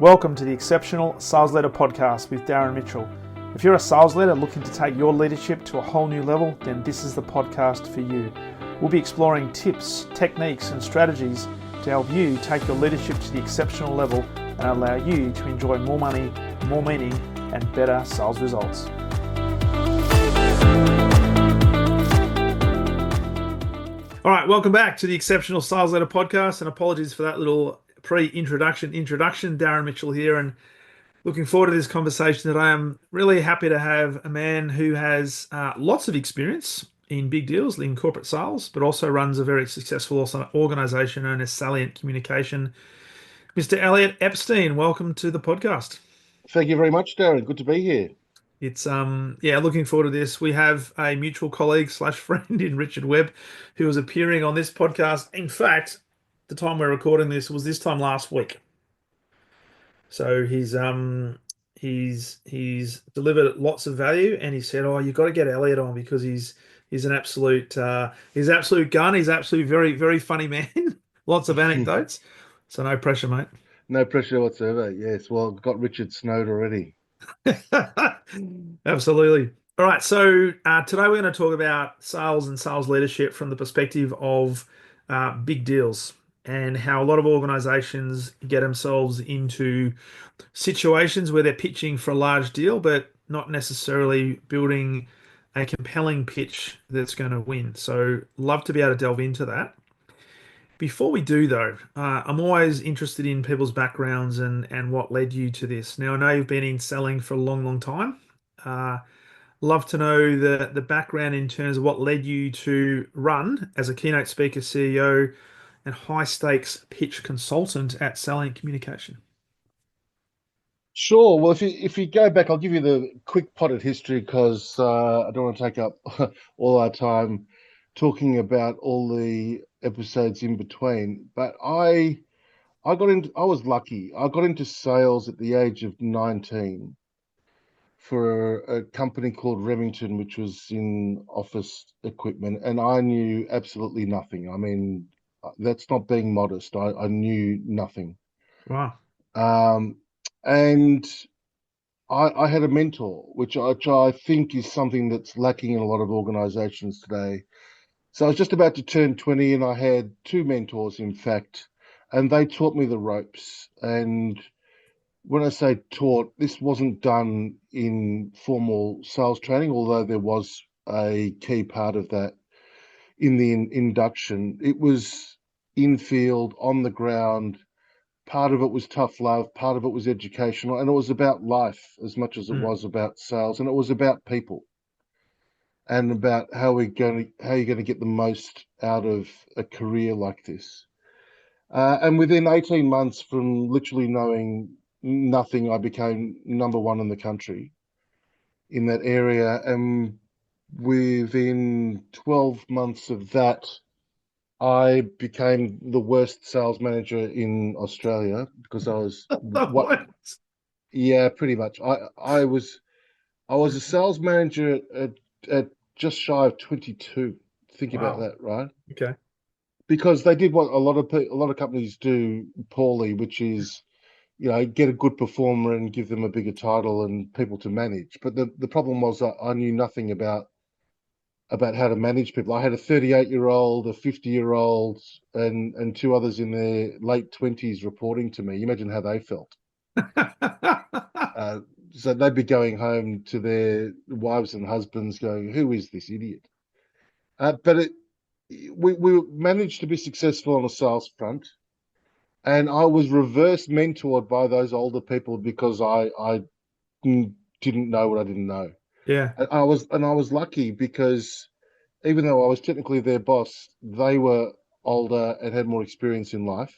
Welcome to the Exceptional Sales Leader Podcast with Darren Mitchell. If you're a sales leader looking to take your leadership to a whole new level, then this is the podcast for you. We'll be exploring tips, techniques, and strategies to help you take your leadership to the exceptional level and allow you to enjoy more money, more meaning, and better sales results. All right, welcome back to the Exceptional Sales Leader Podcast, and apologies for that little pre-introduction. Darren Mitchell here, and looking forward to this conversation today. I'm really happy to have a man who has lots of experience in big deals, in corporate sales, but also runs a very successful organization known as Salient Communication. Mr. Elliot Epstein, welcome to the podcast. Thank you very much, Darren. Good to be here. It's looking forward to this. We have a mutual colleague / friend in Richard Webb who is appearing on this podcast. In fact, the time we're recording this was this time last week. So he's delivered lots of value, and he said, "Oh, you've got to get Elliot on because he's an absolute gun. He's absolutely very, very funny man. Lots of anecdotes. So no pressure, mate. No pressure whatsoever. Yes. Well, I've got Richard snowed already. Absolutely. All right. So today we're going to talk about sales and sales leadership from the perspective of big deals, and how a lot of organizations get themselves into situations where they're pitching for a large deal, but not necessarily building a compelling pitch that's going to win. So love to be able to delve into that. Before we do, though, I'm always interested in people's backgrounds and what led you to this. Now, I know you've been in selling for a long, long time. Love to know the background in terms of what led you to run as a keynote speaker, CEO, and high-stakes pitch consultant at Salient Communication. Sure. Well, if you go back, I'll give you the quick potted history because I don't want to take up all our time talking about all the episodes in between. But I was lucky. I got into sales at the age of 19 for a company called Remington, which was in office equipment, and I knew absolutely nothing. I mean, that's not being modest. I knew nothing. Wow. And I had a mentor, which I think is something that's lacking in a lot of organizations today. So I was just about to turn 20 and I had two mentors, in fact, and they taught me the ropes. And when I say taught, this wasn't done in formal sales training, although there was a key part of that in the induction. It was in field, on the ground. Part of it was tough love, part of it was educational, and it was about life as much as it was about sales, and it was about people and about how you're going to get the most out of a career like this. And within 18 months from literally knowing nothing, I became number one in the country in that area. And within 12 months of that, I became the worst sales manager in Australia because I was Yeah, pretty much. I was a sales manager at just shy of 22. Think about that, right? Okay. Because they did what a lot of companies do poorly, which is, get a good performer and give them a bigger title and people to manage. But the problem was that I knew nothing about how to manage people. I had a 38-year-old, a 50-year-old, and two others in their late 20s reporting to me. You imagine how they felt. So they'd be going home to their wives and husbands going, "Who is this idiot?" But we managed to be successful on a sales front, and I was reverse mentored by those older people because I didn't know what I didn't know. Yeah. And I was lucky because even though I was technically their boss, they were older and had more experience in life,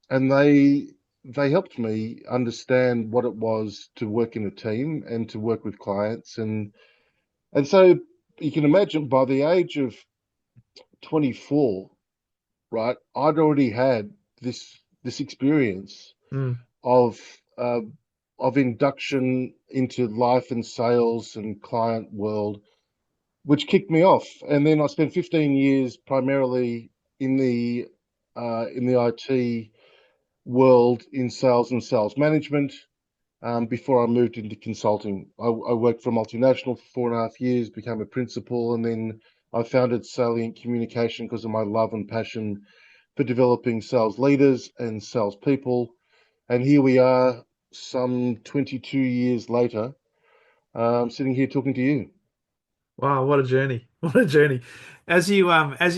and they helped me understand what it was to work in a team and to work with clients, and so you can imagine by the age of 24, right, I'd already had this experience of induction into life and sales and client world, which kicked me off. And then I spent 15 years primarily in the IT world in sales and sales management before I moved into consulting. I worked for a multinational for 4.5 years, became a principal, and then I founded Salient Communication because of my love and passion for developing sales leaders and salespeople. And here we are, some 22 years later, sitting here talking to you. Wow, what a journey. What a journey. As you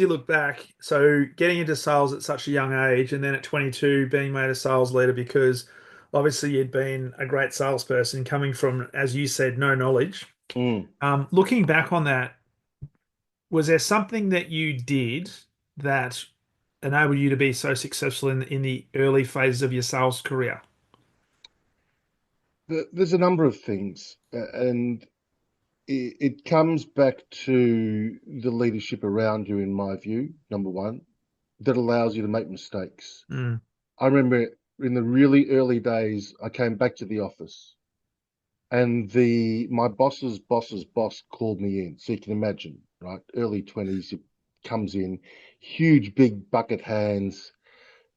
look back, so getting into sales at such a young age and then at 22 being made a sales leader because obviously you'd been a great salesperson coming from, as you said, no knowledge. Mm. Looking back on that, was there something that you did that enabled you to be so successful in the early phases of your sales career? There's a number of things, and it comes back to the leadership around you, in my view, number one, that allows you to make mistakes. Mm. I remember in the really early days, I came back to the office and my boss's boss called me in. So you can imagine, right? Early 20s, he comes in, huge, big bucket hands,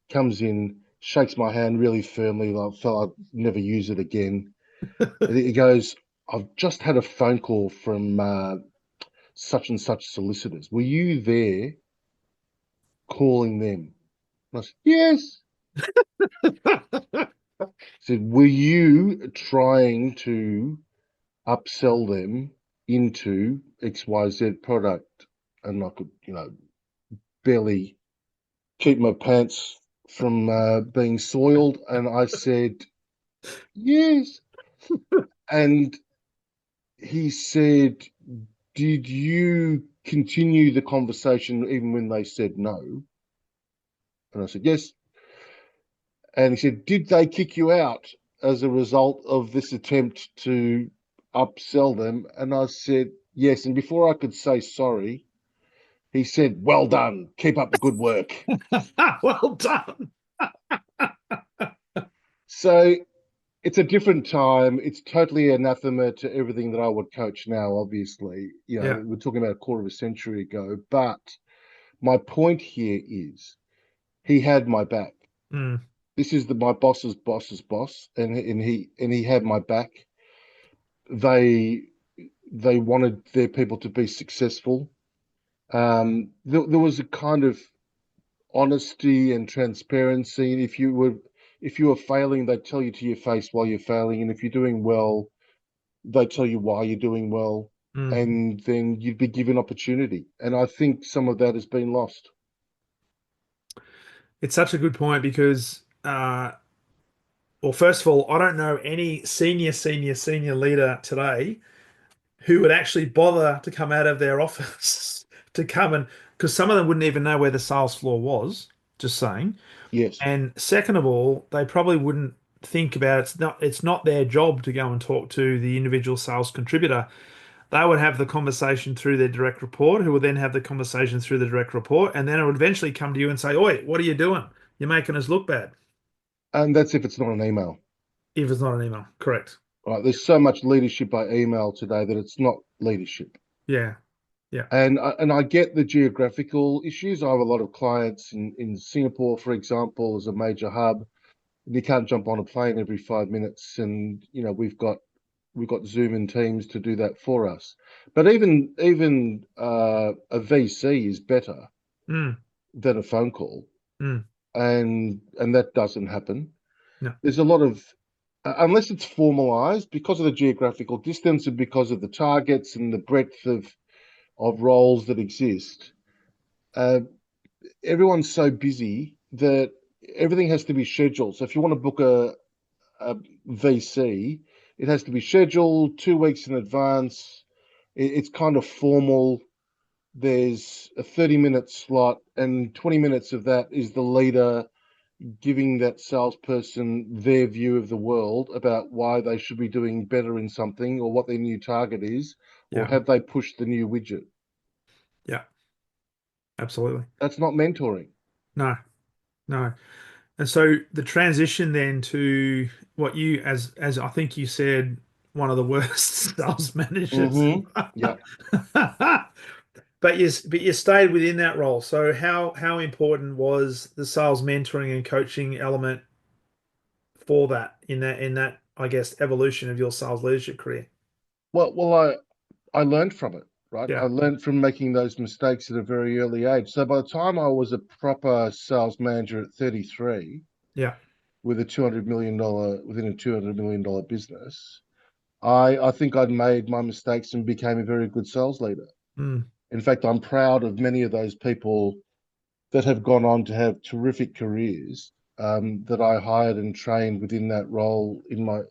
comes in, shakes my hand really firmly. I felt I'd never use it again. And he goes, I've just had a phone call from such and such solicitors. Were you there calling them? And I said, yes. He said, were you trying to upsell them into XYZ product? And I could, barely keep my pants from being soiled. And I said, yes. And he said, did you continue the conversation even when they said no? And I said, yes. And he said, did they kick you out as a result of this attempt to upsell them? And I said, yes. And before I could say sorry, he said, well done. Keep up the good work. Well done. So it's a different time. It's totally anathema to everything that I would coach now, obviously. Yeah. We're talking about a quarter of a century ago. But my point here is he had my back. Mm. This is my boss's boss's boss, and he had my back. They they wanted their people to be successful. There was a kind of honesty and transparency. And if you were failing, they'd tell you to your face while you're failing, and if you're doing well, they'd tell you why you're doing well, Mm. and then you'd be given opportunity. And I think some of that has been lost. It's such a good point because, well, first of all, I don't know any senior leader today who would actually bother to come out of their office to come and because some of them wouldn't even know where the sales floor was, just saying. Yes. And second of all, they probably wouldn't think about it's not their job to go and talk to the individual sales contributor. They would have the conversation through their direct report, who would then have the conversation through the direct report, and then it would eventually come to you and say, "Oi, what are you doing? You're making us look bad." And that's if it's not an email. If it's not an email, correct? Right? There's so much leadership by email today that it's not leadership. Yeah, yeah. And I get the geographical issues. I have a lot of clients in Singapore, for example, as a major hub. And you can't jump on a plane every 5 minutes, and we've got Zoom and Teams to do that for us. But even a VC is better Mm, than a phone call, mm, and that doesn't happen. no, There's a lot of unless it's formalized because of the geographical distance and because of the targets and the breadth of roles that exist. Uh, Everyone's so busy that everything has to be scheduled. So if you want to book a VC, it has to be scheduled 2 weeks in advance. It's kind of formal. There's a 30-minute slot, and 20 minutes of that is the leader giving that salesperson their view of the world about why they should be doing better in something or what their new target is, or yeah, have they pushed the new widget. yeah, absolutely. That's not mentoring. No, no. And so the transition then to what you, as I think you said, one of the worst sales managers. Yeah. But you stayed within that role. So how important was the sales mentoring and coaching element for that in that I guess evolution of your sales leadership career? Well, I learned from it, right? I Yeah, learned from making those mistakes at a very early age. So by the time I was a proper sales manager at 33, yeah, with a $200 million within a $200 million business, I think I'd made my mistakes and became a very good sales leader. mm, In fact, I'm proud of many of those people that have gone on to have terrific careers, that I hired and trained within that role in my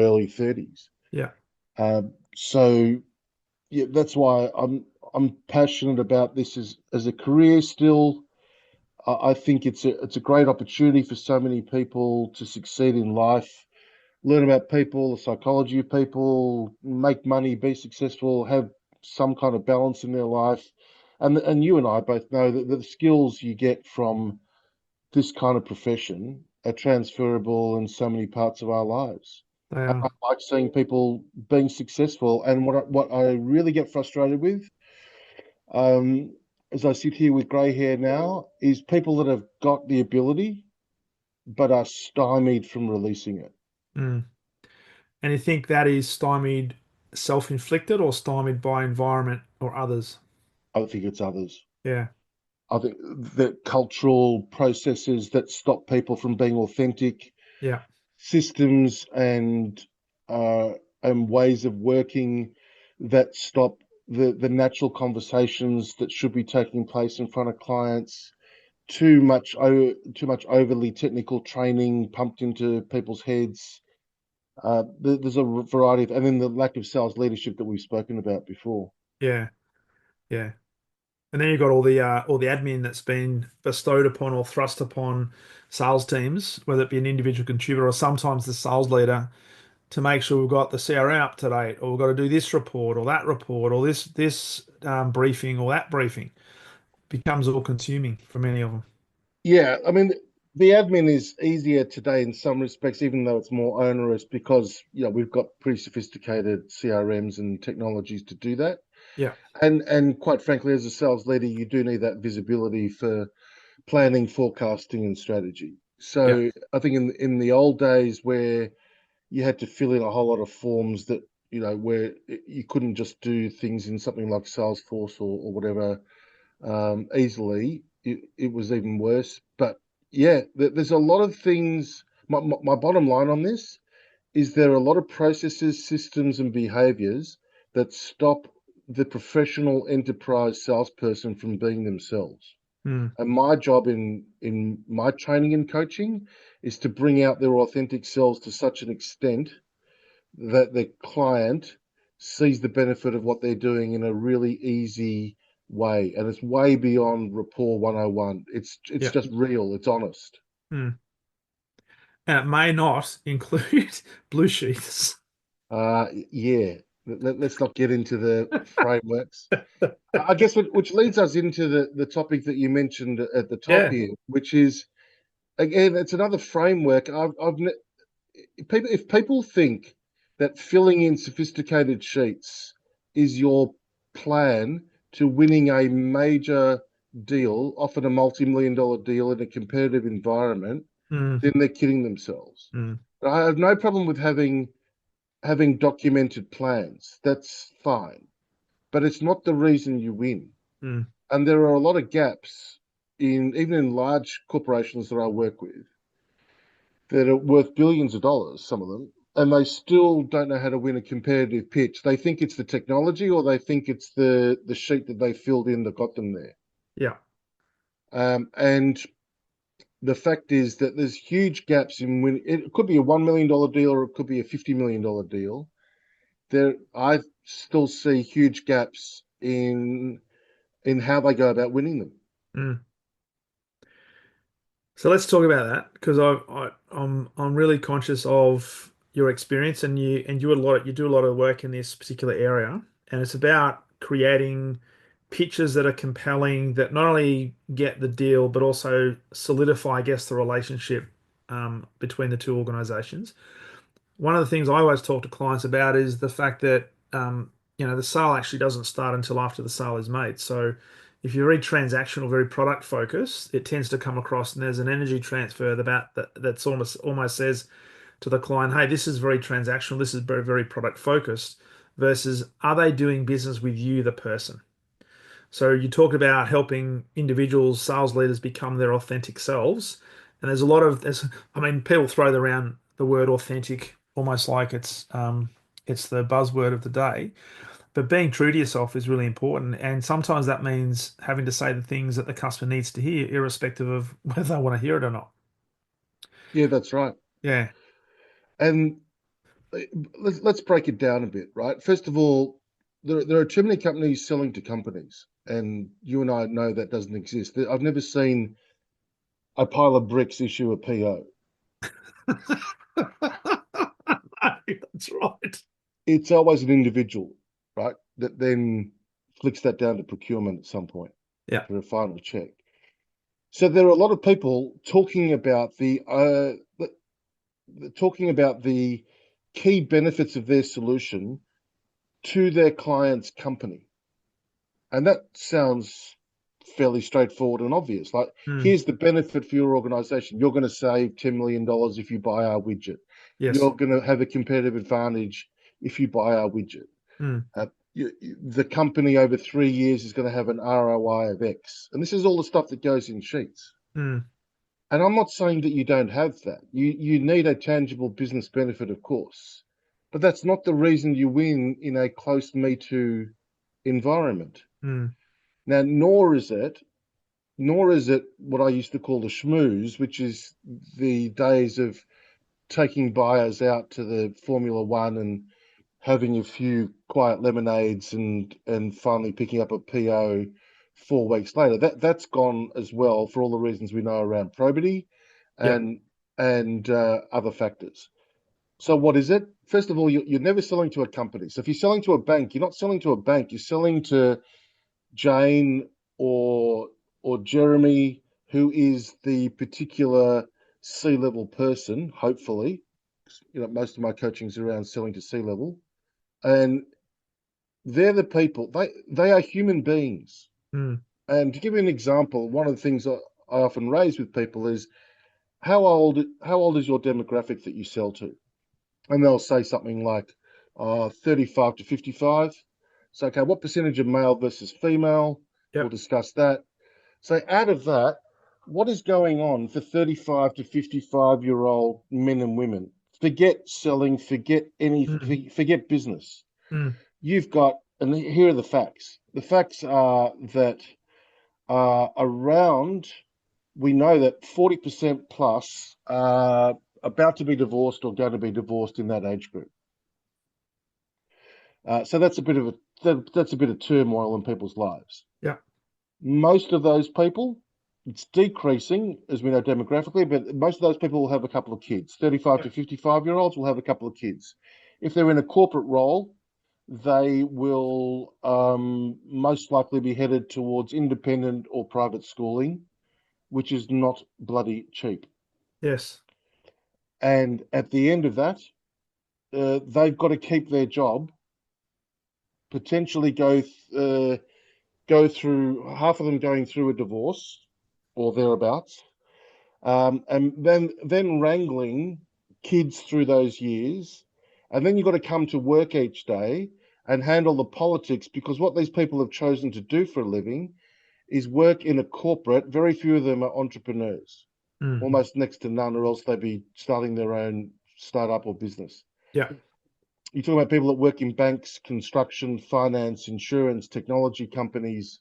early 30s. yeah, So yeah, that's why I'm passionate about this as a career still. I think it's a great opportunity for so many people to succeed in life, learn about people, the psychology of people, make money, be successful, have some kind of balance in their life. And you and I both know that the skills you get from this kind of profession are transferable in so many parts of our lives. they And I are. like seeing people being successful. And what I really get frustrated with, um, as I sit here with grey hair now, is people that have got the ability but are stymied from releasing it. Mm. And you think that is stymied, self-inflicted, or stymied by environment or others? I think it's others. Yeah, I think the cultural processes that stop people from being authentic, yeah, systems uh, and ways of working that stop the natural conversations that should be taking place in front of clients. Too much overly technical training pumped into people's heads. There's a variety of, and then the lack of sales leadership that we've spoken about before. yeah, yeah. And then you've got all the admin that's been bestowed upon or thrust upon sales teams, whether it be an individual contributor or sometimes the sales leader, to make sure we've got the CRM up to date, or we've got to do this report, or this briefing or that briefing. Becomes all consuming for many of them. Yeah, I mean, the admin is easier today in some respects, even though it's more onerous because, we've got pretty sophisticated CRMs and technologies to do that. Yeah, And quite frankly, as a sales leader, you do need that visibility for planning, forecasting, and strategy. yeah, So I think in the old days where you had to fill in a whole lot of forms that, where you couldn't just do things in something like Salesforce or whatever, easily, it was even worse. But yeah, there's a lot of things. My bottom line on this is there are a lot of processes, systems, and behaviors that stop the professional enterprise salesperson from being themselves. mm, And my job in my training and coaching is to bring out their authentic selves to such an extent that the client sees the benefit of what they're doing in a really easy way. And it's way beyond rapport 101. It's yeah. just real, it's honest. Mm. And it may not include blue sheaths. Yeah. Let's not get into the frameworks. I guess which leads us into the topic that you mentioned at the top Yeah. here, which is again, it's another framework. If people think that filling in sophisticated sheets is your plan to winning a major deal, often a multi-million-dollar deal in a competitive environment, Mm, then they're kidding themselves. mm, I have no problem with having documented plans. That's fine, but it's not the reason you win. mm. And there are a lot of gaps in even in large corporations that I work with that are worth billions of dollars, some of them, and they still don't know how to win a competitive pitch. They think it's the technology or they think it's the sheet that they filled in that got them there. Yeah. And the fact is that there's huge gaps in when it could be a $1 million deal or it could be a $50 million deal. I still see huge gaps in how they go about winning them. Mm. So let's talk about that because I'm really conscious of your experience and you do a lot of work in this particular area, and it's about creating pitches that are compelling that not only get the deal but also solidify, I guess, the relationship between the two organizations. One of the things I always talk to clients about is the fact that the sale actually doesn't start until after the sale is made. So if you're very transactional, very product focused, it tends to come across and there's an energy transfer about that's almost says, to the client, hey, this is very transactional, this is very, very product focused, versus are they doing business with you, the person? So you talk about helping individuals, sales leaders become their authentic selves. And I mean, people throw around the word authentic almost like it's the buzzword of the day. But being true to yourself is really important. And sometimes that means having to say the things that the customer needs to hear, irrespective of whether they want to hear it or not. Yeah, that's right. Yeah. And uh, let's break it down a bit, right? First of all, there are too many companies selling to companies, and you and I know that doesn't exist. I've never seen a pile of bricks issue a PO. That's right. It's always an individual, right? That then flicks that down to procurement at some point Yeah. for a final check. So there are a lot of people talking about the key benefits of their solution to their client's company. And that sounds fairly straightforward and obvious. Like, Mm. here's the benefit for your organization. You're going to save $10 million if you buy our widget. Yes. You're going to have a competitive advantage if you buy our widget. Mm. Uh, the company over 3 years is going to have an ROI of X. And this is all the stuff that goes in sheets. Mm. And I'm not saying that you don't have that. You need a tangible business benefit, of course. But that's not the reason you win in a close Me Too environment. Mm. Now, nor is it what I used to call the schmooze, which is the days of taking buyers out to the Formula One and having a few quiet lemonades and finally picking up a PO 4 weeks later. That's gone as well for all the reasons we know around probity Yeah. and other factors. So what is it? First of all, you're never selling to a company. So if you're selling to a bank, you're not selling to a bank. You're selling to Jane or or Jeremy, who is the particular C-level person. Hopefully, most of my coaching is around selling to C-level, and they're the people. They are human beings. Mm. And to give you an example, one of the things I often raise with people is how old is your demographic that you sell to? And they'll say something like 35 to 55. So, okay, what percentage of male versus female? We'll Yep. discuss that. So, out of that, what is going on for 35 to 55-year-old men and women? Forget selling, Mm. forget business. Mm. You've got, and here are the facts. The facts are that around, we know that 40% plus are about to be divorced or going to be divorced in that age group. So that's a bit of turmoil in people's lives. Yeah. Most of those people, it's decreasing as we know demographically, but most of those people will have a couple of kids. 35 Yeah. to 55-year-olds will have a couple of kids. If they're in a corporate role, they will most likely be headed towards independent or private schooling, which is not bloody cheap. Yes. And at the end of that, they've got to keep their job, potentially go through half of them going through a divorce or thereabouts, and then wrangling kids through those years, and then you've got to come to work each day and handle the politics because what these people have chosen to do for a living is work in a corporate. Very few of them are entrepreneurs, Mm. almost next to none, or else they'd be starting their own startup or business. Yeah. You talk about people that work in banks, construction, finance, insurance, technology companies,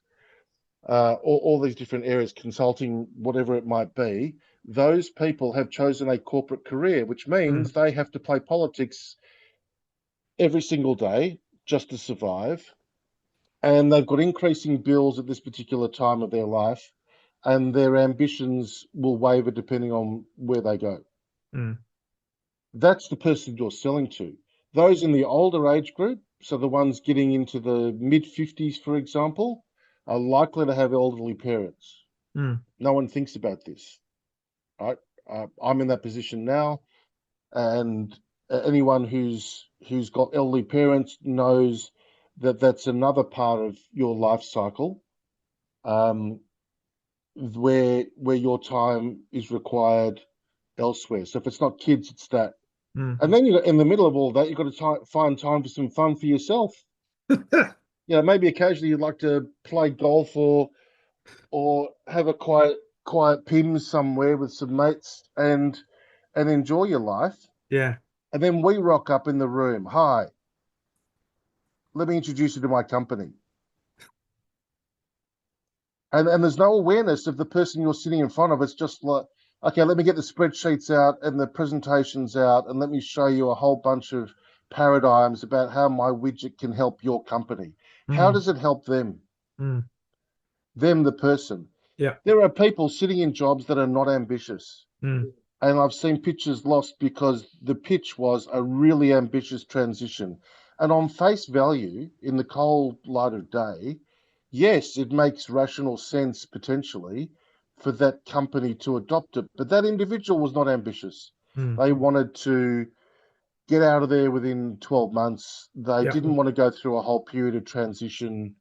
all these different areas, consulting, whatever it might be. Those people have chosen a corporate career, which Mm. means they have to play politics every single day just to survive. And they've got increasing bills at this particular time of their life, and their ambitions will waver depending on where they go. Mm. That's the person you're selling to. Those in the older age group, so the ones getting into the mid 50s, for example, are likely to have elderly parents. Mm. No one thinks about this, right? I'm in that position now, and anyone who's got elderly parents knows that that's another part of your life cycle, um, where your time is required elsewhere. So if it's not kids, it's that. Mm. And then you got in the middle of all that, you've got to find time for some fun for yourself. Maybe occasionally you'd like to play golf or have a quiet pim somewhere with some mates and enjoy your life. Yeah. And then we rock up in the room. Hi, let me introduce you to my company. And there's no awareness of the person you're sitting in front of. It's just like, okay, let me get the spreadsheets out and the presentations out, and let me show you a whole bunch of paradigms about how my widget can help your company. How Mm. does it help them? Mm. Them, the person. Yeah. There are people sitting in jobs that are not ambitious. Mm. And I've seen pitches lost because the pitch was a really ambitious transition. And on face value, in the cold light of day, yes, it makes rational sense potentially for that company to adopt it. But that individual was not ambitious. Mm. They wanted to get out of there within 12 months. They Yeah. didn't want to go through a whole period of transition.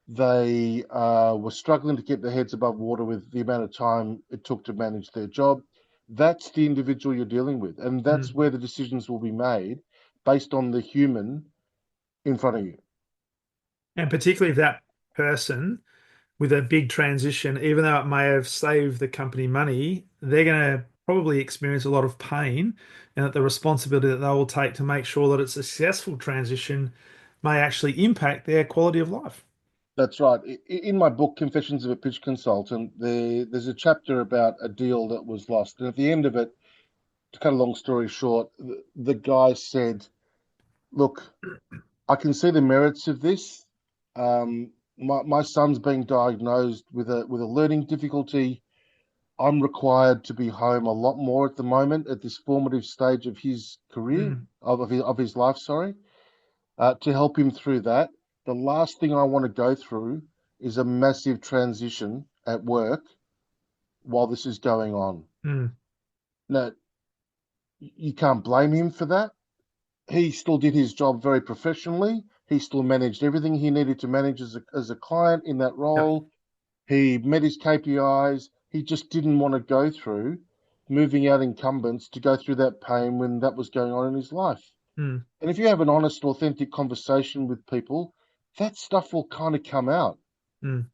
They were struggling to keep their heads above water with the amount of time it took to manage their job. That's the individual you're dealing with. And that's Mm. where the decisions will be made based on the human in front of you. And particularly if that person with a big transition, even though it may have saved the company money, they're going to probably experience a lot of pain, and that the responsibility that they will take to make sure that it's a successful transition may actually impact their quality of life. That's right. In my book, Confessions of a Pitch Consultant, there's a chapter about a deal that was lost. And at the end of it, to cut a long story short, the guy said, look, I can see the merits of this. My son's being diagnosed with a learning difficulty. I'm required to be home a lot more at the moment at this formative stage of his career, Mm. of his life, sorry, to help him through that. The last thing I want to go through is a massive transition at work while this is going on. Mm. Now, you can't blame him for that. He still did his job very professionally. He still managed everything he needed to manage as a client in that Yeah. role. He met his KPIs. He just didn't want to go through moving out incumbents to go through that pain when that was going on in his life. Mm. And if you have an honest, authentic conversation with people, that stuff will kind of come out. Mm.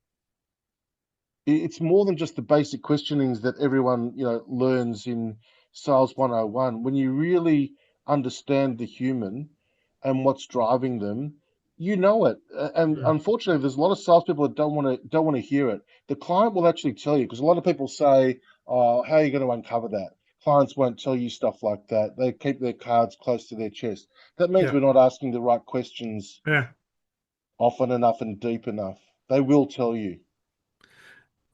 It's more than just the basic questionings that everyone learns in Sales 101. When you really understand the human and what's driving them, you know it. And Mm. unfortunately, there's a lot of salespeople that don't want to hear it. The client will actually tell you, because a lot of people say, "Oh, how are you going to uncover that?" Clients won't tell you stuff like that. They keep their cards close to their chest. That means Yeah. we're not asking the right questions Yeah. often enough and deep enough. They will tell you.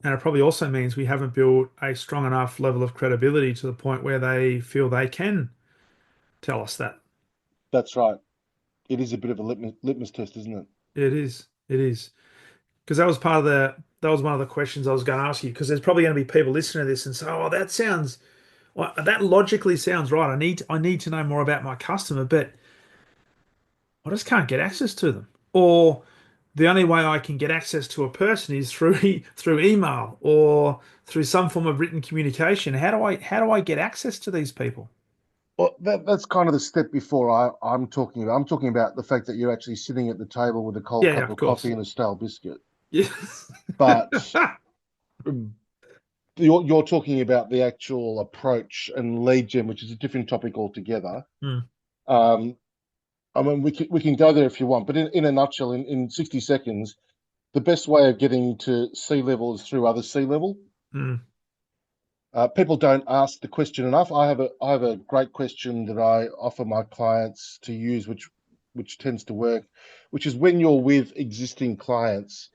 And it probably also means we haven't built a strong enough level of credibility to the point where they feel they can tell us that. That's right. It is a bit of a litmus test, isn't it? It is. It is. Because that was part of that was one of the questions I was going to ask you. Because there's probably going to be people listening to this and say, "Oh, well, that logically sounds right. I need to know more about my customer, but I just can't get access to them. Or the only way I can get access to a person is through through email or through some form of written communication. How do I get access to these people?" Well, that's kind of the step before I'm talking about. I'm talking about the fact that you're actually sitting at the table with a cold Yeah, yeah, cup of of coffee course. and a stale biscuit. Yeah. But you're talking about the actual approach and lead gen, which is a different topic altogether. Mm. Um, I mean, we can go there if you want, but in a nutshell, in 60 seconds, the best way of getting to sea level is through other sea level. Mm. People don't ask the question enough. I have a great question that I offer my clients to use, which tends to work, which is when you're with existing clients,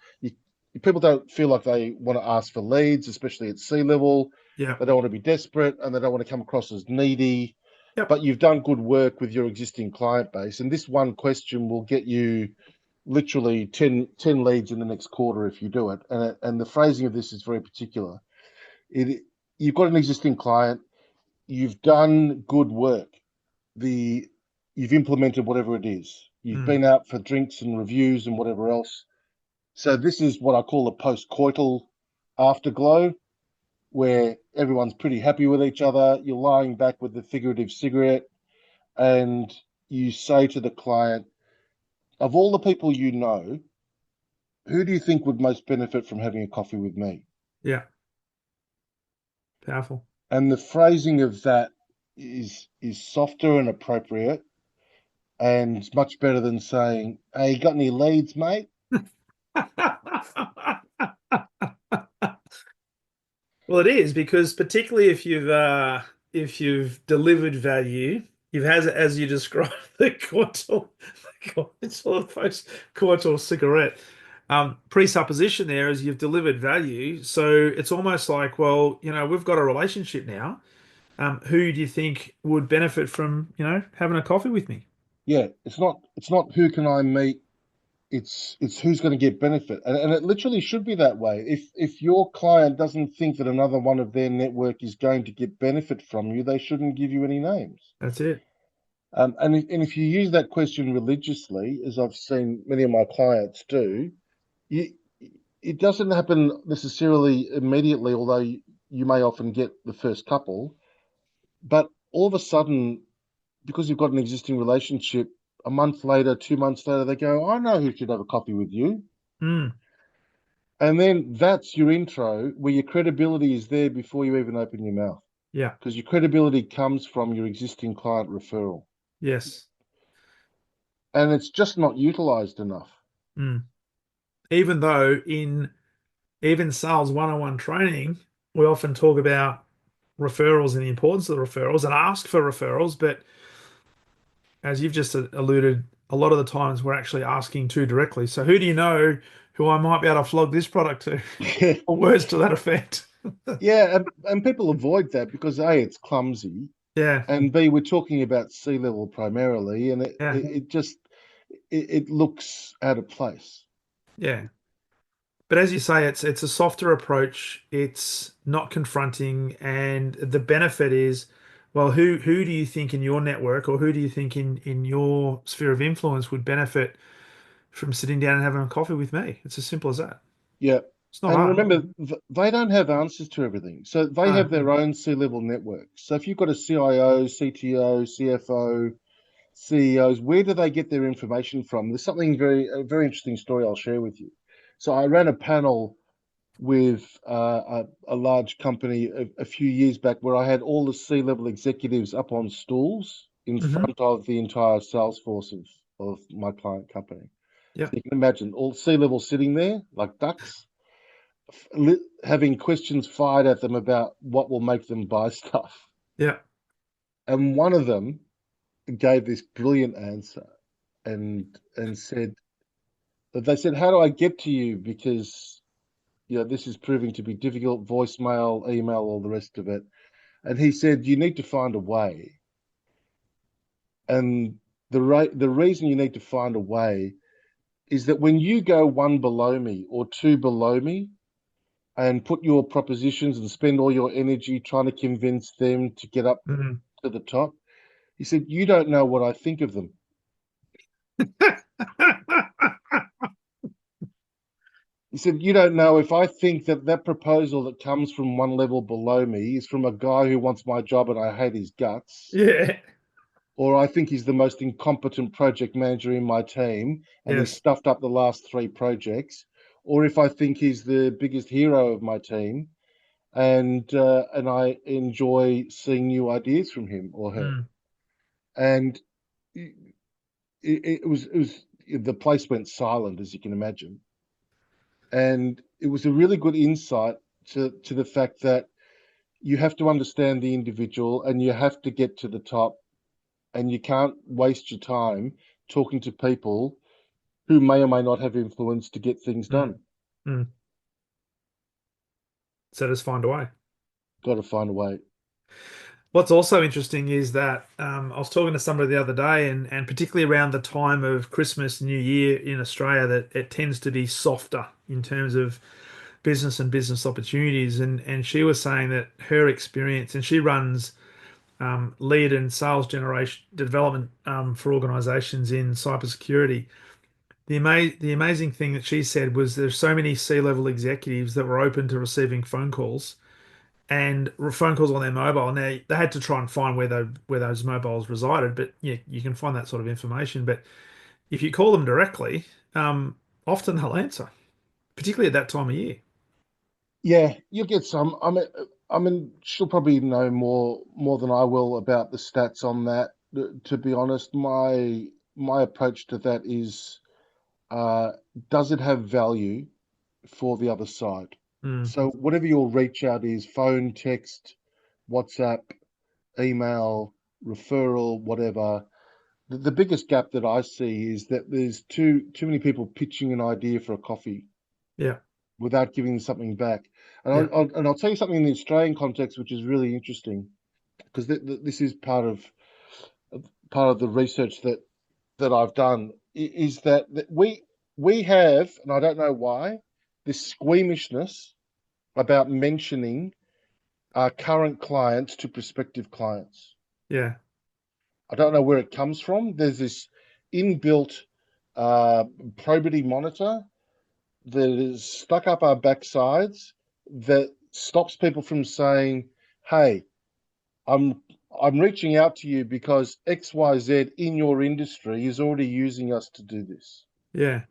people don't feel like they want to ask for leads, especially at sea level. Yeah. They don't want to be desperate and they don't want to come across as needy. Yep. But you've done good work with your existing client base, and this one question will get you literally 10 leads in the next quarter if you do it. And the phrasing of this is very particular. It You've got an existing client, you've done good work. The You've implemented whatever it is. You've Mm. been out for drinks and reviews and whatever else. So this is what I call a post-coital afterglow, where everyone's pretty happy with each other. You're lying back with the figurative cigarette. and you say to the client, of all the people you know, who do you think would most benefit from having a coffee with me? Yeah. Powerful. And the phrasing of that is softer and appropriate and much better than saying, "Hey, you got any leads, mate?" Well, it is because particularly if you've delivered value, you've had as you described the coital cigarette. Presupposition there is you've delivered value, so it's almost like, well, we've got a relationship now. Who do you think would benefit from, having a coffee with me? Yeah, it's not who can I meet, it's who's going to get benefit. And it literally should be that way. If your client doesn't think that another one of their network is going to get benefit from you, they shouldn't give you any names. That's it. And if you use that question religiously, as I've seen many of my clients do, you, it doesn't happen necessarily immediately, although you may often get the first couple. But all of a sudden, because you've got an existing relationship, a month later, 2 months later, they go, "I know who should have a coffee with you." Mm, And then that's your intro where your credibility is there before you even open your mouth, yeah. because your credibility comes from your existing client referral. Yes. And it's just not utilized enough. Mm. Even though in even sales one-on-one training, we often talk about referrals and the importance of the referrals and ask for referrals. But as you've just alluded, a lot of the times we're actually asking too directly. So who do you know who I might be able to flog this product to? Or words to that effect. Yeah, and people avoid that because A, it's clumsy, Yeah. and B, we're talking about sea level primarily, and it, Yeah. it, it just it looks out of place. Yeah. But as you say, it's a softer approach. It's not confronting, and the benefit is, well, who do you think in your network, or who do you think in your sphere of influence would benefit from sitting down and having a coffee with me? It's as simple as that. Yeah. It's not And hard. remember, they don't have answers to everything. So they have No. their own C-level network. So if you've got a CIO, CTO, CFO, CEOs, where do they get their information from? There's a very interesting story I'll share with you. So I ran a panel with a large company a few years back where I had all the C-level executives up on stools in Hmm. front of the entire sales force of my client company. So Yeah. you can imagine all C-level sitting there like ducks, having questions fired at them about what will make them buy stuff. Yeah. And one of them gave this brilliant answer and said that they said, "How do I get to you? Because this is proving to be difficult, voicemail, email, all the rest of it." And he said, "You need to find a way." And the reason you need to find a way is that when you go one below me or two below me and put your propositions and spend all your energy trying to convince them to get up Mhm. to the top, he said, "You don't know what I think of them." He said, "You don't know if I think that that proposal that comes from one level below me is from a guy who wants my job and I hate his guts, Yeah. or I think he's the most incompetent project manager in my team and he's Yes. stuffed up the last three projects, or if I think he's the biggest hero of my team and I enjoy seeing new ideas from him or her." Mm. And it was the place went silent, as you can imagine, and it was a really good insight to the fact that you have to understand the individual and you have to get to the top, and you can't waste your time talking to people who may or may not have influence to get things Mm. done. Mm. So just find a way. Got to find a way. What's also interesting is that I was talking to somebody the other day, and particularly around the time of Christmas, New Year in Australia, that it tends to be softer in terms of business and business opportunities. And she was saying that her experience, and she runs lead and sales generation development for organizations in cybersecurity. The amazing thing that she said was there's so many C-level executives that were open to receiving phone calls, and phone calls on their mobile. Now they had to try and find where those mobiles resided, but yeah, you can find that sort of information. But if you call them directly, often they'll answer, particularly at that time of year. Yeah, you'll get some. I mean, she'll probably know more than I will about the stats on that. To be honest, my approach to that is, uh, does it have value for the other side? Mm, So whatever your reach out is, phone, text, WhatsApp, email, referral, whatever. The biggest gap that I see is that there's too many people pitching an idea for a coffee yeah, without giving something back. And yeah, I'll tell you something in the Australian context, which is really interesting, because this is part of the research that I've done, is that we have, and I don't know why, this squeamishness about mentioning our current clients to prospective clients. yeah, I don't know where it comes from. There's this inbuilt uh, probity monitor that is stuck up our backsides that stops people from saying, "Hey, I'm I'm reaching out to you because XYZ in your industry is already using us to do this." yeah,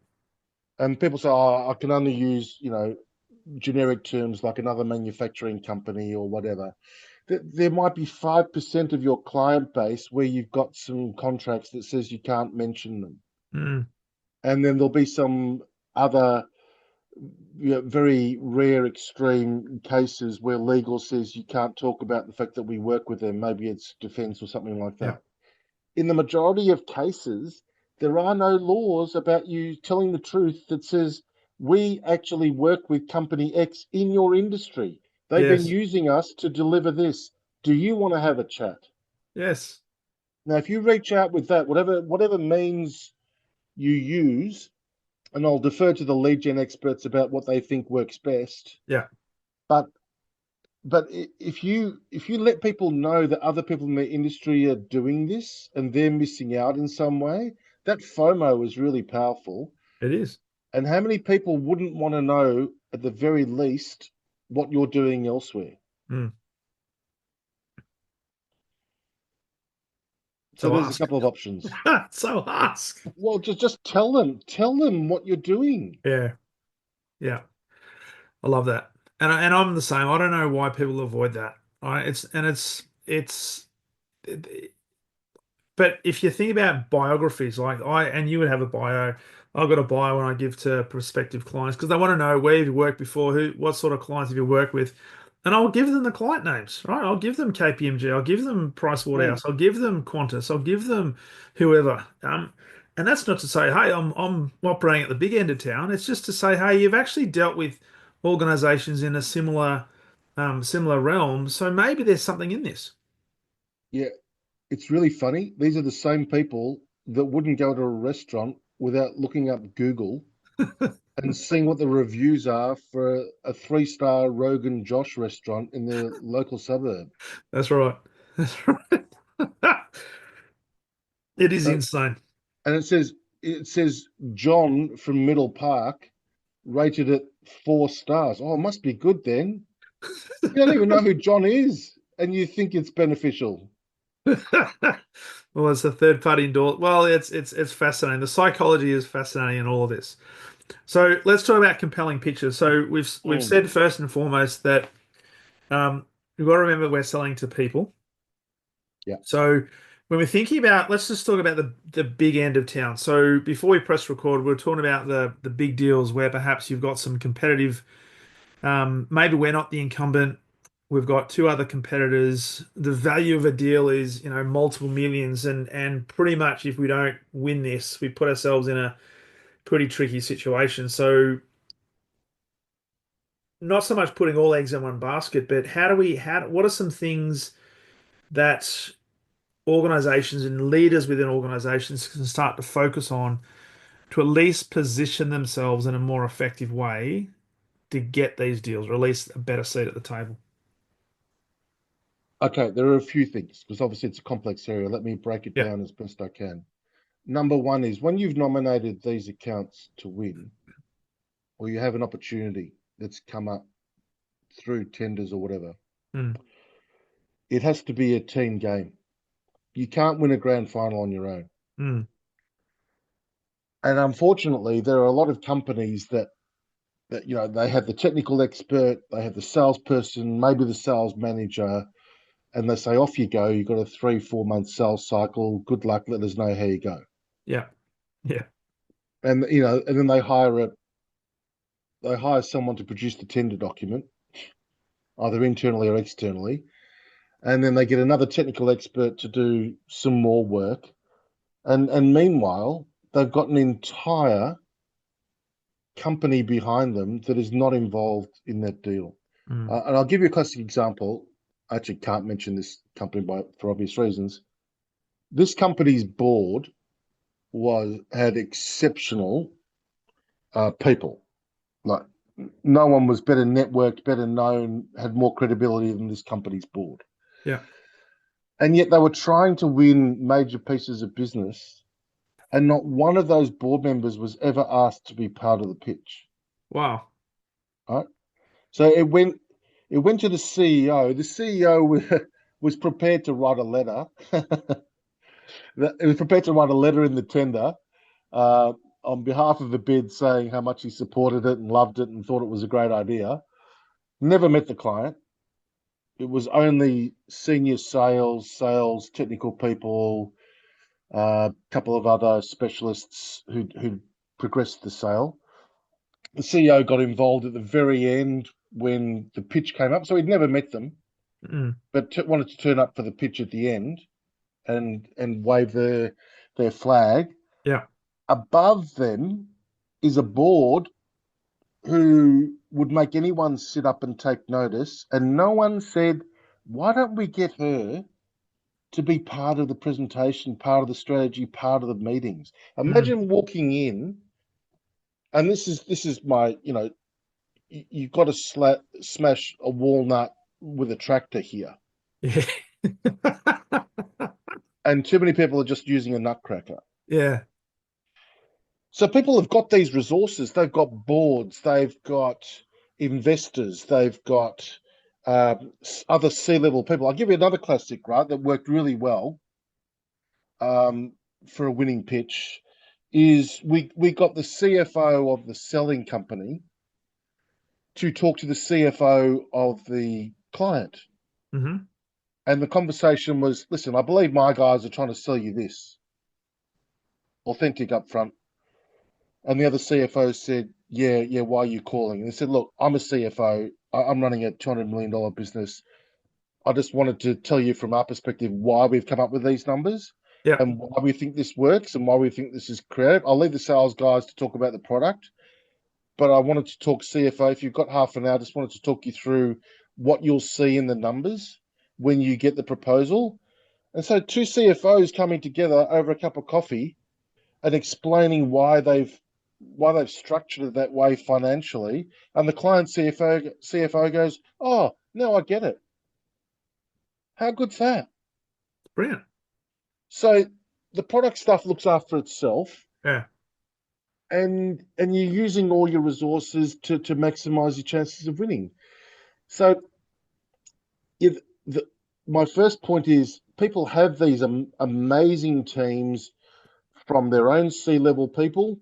And people say, "Oh, I can only use, generic terms like another manufacturing company or whatever." There might be 5% of your client base where you've got some contracts that says you can't mention them. mm, And then there'll be some other, very rare extreme cases where legal says you can't talk about the fact that we work with them. Maybe it's defense or something like yeah, that. In the majority of cases, there are no laws about you telling the truth that says we actually work with company X in your industry. They've been yes, using us to deliver this. Do you want to have a chat? yes, Now, if you reach out with that, whatever means you use, and I'll defer to the lead gen experts about what they think works best. yeah, But if you let people know that other people in the industry are doing this and they're missing out in some way, that FOMO is really powerful. it is. And how many people wouldn't want to know, at the very least, what you're doing elsewhere? Mm. So So there's a ask. couple of options. So ask. Well, just tell them what you're doing. Yeah, yeah. I love that. And I'm the same. I don't know why people avoid that. It, but if you think about biographies, like and you would have a bio, I've got a bio when I give to prospective clients because they want to know where you've worked before, what sort of clients have you worked with, and I'll give them the client names, right? I'll give them KPMG, I'll give them Mm. Pricewaterhouse, I'll give them Qantas, I'll give them whoever. And that's not to say, hey, I'm operating at the big end of town. It's just to say, hey, you've actually dealt with organizations in a similar realm, so maybe there's something in this. Yeah, it's really funny. These are the same people that wouldn't go to a restaurant without looking up Google and seeing what the reviews are for a 3-star Rogan Josh restaurant in their local suburb. That's right. That's right. It is So, insane. and it says John from Middle Park rated it 4 stars. Oh, it must be good then. You don't even know who John is, and you think it's beneficial. Well, it's a third party endorse. Well, it's fascinating. The psychology is fascinating in all of this. So let's talk about compelling pictures. So we've Mm, said first and foremost that we've got to remember we're selling to people. yeah. So when we're thinking about, let's just talk about the big end of town. So before we press record, we're talking about the big deals where perhaps you've got some competitive. Maybe we're not the incumbent. We've got two other competitors. The value of a deal is, multiple millions, and pretty much if we don't win this, we put ourselves in a pretty tricky situation. So not so much putting all eggs in one basket, but what are some things that organizations and leaders within organizations can start to focus on to at least position themselves in a more effective way to get these deals, or at least a better seat at the table? Okay, there are a few things because obviously it's a complex area. Let me break it Yeah. down as best I can. Number one is when you've nominated these accounts to win, or you have an opportunity that's come up through tenders or whatever, Mm, It has to be a team game. You can't win a grand final on your own. mm, And unfortunately, there are a lot of companies that they have the technical expert, they have the salesperson, maybe the sales manager, and they say, off you go. You've got a 3, 4 month sales cycle. Good luck. Let us know how you go. yeah. Yeah. And then they hire someone to produce the tender document, either internally or externally, and then they get another technical expert to do some more work. And meanwhile, they've got an entire company behind them that is not involved in that deal. Mm, And I'll give you a classic example. I actually can't mention this company for obvious reasons. This company's board had exceptional people. Like no one was better networked, better known, had more credibility than this company's board. yeah. And yet they were trying to win major pieces of business, and not one of those board members was ever asked to be part of the pitch. Wow. Right? So it went to the CEO. The CEO was prepared to write a letter. It was prepared to write a letter in the tender uh, on behalf of the bid, saying how much he supported it and loved it and thought it was a great idea. Never met the client. It was only senior sales, technical people, a couple of other specialists who progressed the sale. The CEO got involved at the very end when the pitch came up, so he'd never met them, Mm, but wanted to turn up for the pitch at the end and wave their flag. yeah. Above them is a board who would make anyone sit up and take notice, and no one said, "Why don't we get her to be part of the presentation, part of the strategy, part of the meetings?" Mm, Imagine walking in, and this is my, you've got to smash a walnut with a tractor here, yeah. and too many people are just using a nutcracker. Yeah. So people have got these resources. They've got boards. They've got investors. They've got other C-level people. I'll give you another classic, right, that worked really well um, for a winning pitch. Is we got the CFO of the selling company to talk to the CFO of the client. Hmm. And the conversation was, listen, I believe my guys are trying to sell you this, authentic upfront. And the other CFO said, yeah, why are you calling? And they said, look, I'm a CFO. I'm running a $200 million business. I just wanted to tell you from our perspective why we've come up with these numbers Yeah. and why we think this works and why we think this is creative. I'll leave the sales guys to talk about the product, but I wanted to talk CFO. If you've got half an hour, I just wanted to talk you through what you'll see in the numbers when you get the proposal. And so two CFOs coming together over a cup of coffee and explaining why they've structured it that way financially. And the client CFO goes, "Oh, no, I get it. How good's that?" Brilliant. So the product stuff looks after itself, Yeah. and you're using all your resources to maximize your chances of winning. So if the my first point is people have these amazing teams from their own C-level people